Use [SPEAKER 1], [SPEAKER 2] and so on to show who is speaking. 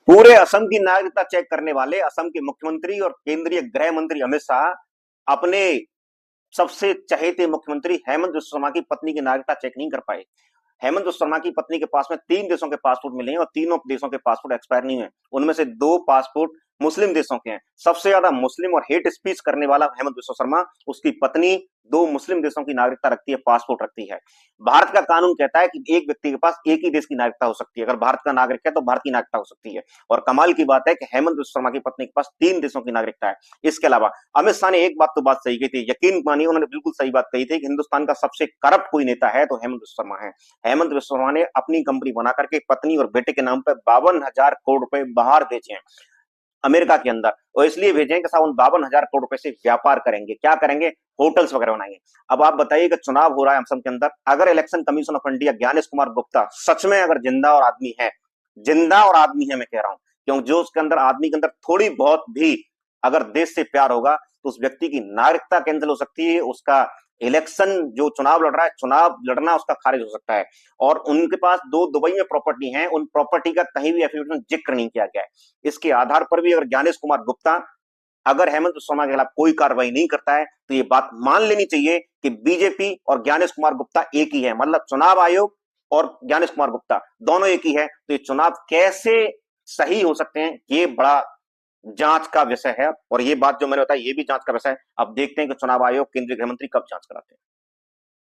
[SPEAKER 1] पूरे असम की नागरिकता चेक करने वाले असम के मुख्यमंत्री और केंद्रीय गृह मंत्री अमित शाह अपने सबसे चहेते मुख्यमंत्री हेमंत बिस्वा शर्मा की पत्नी की नागरिकता चेक नहीं कर पाए। हेमंत बिस्वा शर्मा की पत्नी के पास में 3 देशों के पासपोर्ट मिले हैं और तीनों देशों के पासपोर्ट एक्सपायर नहीं है। उनमें से 2 पासपोर्ट मुस्लिम देशों के हैं। सबसे ज्यादा मुस्लिम और हेट स्पीच करने वाला हेमंत बिस्वा शर्मा, उसकी पत्नी 2 मुस्लिम देशों की नागरिकता रखती है, पासपोर्ट रखती है। भारत का कानून कहता है कि एक व्यक्ति के पास एक ही देश की नागरिकता हो सकती है। अगर भारत का नागरिक है तो भारत की नागरिकता हो सकती है। और कमाल की बात है कि हेमंत बिस्वा शर्मा की पत्नी के पास 3 देशों की नागरिकता है। इसके अलावा अमित शाह ने एक बात तो बात सही कही थी, यकीन मानिए उन्होंने बिल्कुल सही बात कही थी कि हिंदुस्तान का सबसे करप्ट कोई नेता है तो हेमंत बिस्वा शर्मा है। हेमंत बिस्वा शर्मा ने अपनी कंपनी बना करके पत्नी और बेटे के नाम पर 52,000 करोड़ रुपए बाहर भेजे हैं अमेरिका के अंदर, और इसलिए भेजे हैं कि साहब उन 52,000 करोड़ रुपए से व्यापार करेंगे। क्या करेंगे? होटल्स वगैरह बनाएंगे। अब आप बताइए कि चुनाव हो रहा है असम के अंदर, अगर election commission of India Gyanesh Kumar Gupta सच में अगर जिंदा और आदमी है, जिंदा और आदमी है मैं कह रहा हूं, क्योंकि जो उसके अंदर आदमी के अंदर थोड़ी बहुत भी अगर देश से प्यार होगा तो उस व्यक्ति की नागरिकता कैंसिल हो सकती है, उसका इलेक्शन जो चुनाव लड़ रहा है, चुनाव लड़ना उसका खारिज हो सकता है। और उनके पास 2 दुबई में प्रॉपर्टी है, उन प्रॉपर्टी का कहीं भी एफिडेविट में जिक्र नहीं किया गया है। इसके आधार पर भी अगर ज्ञानेश कुमार गुप्ता अगर हेमंत शर्मा के खिलाफ कोई कार्रवाई नहीं करता है तो ये बात मान लेनी चाहिए कि बीजेपी और ज्ञानेश कुमार गुप्ता एक ही है। मतलब चुनाव आयोग और ज्ञानेश कुमार गुप्ता दोनों एक ही है। तो ये चुनाव कैसे सही हो सकते हैं, ये बड़ा जांच का विषय है। और ये बात जो मैंने बताई ये भी जांच का विषय है। अब देखते हैं कि चुनाव आयोग केंद्रीय गृह मंत्री कब जांच कराते हैं।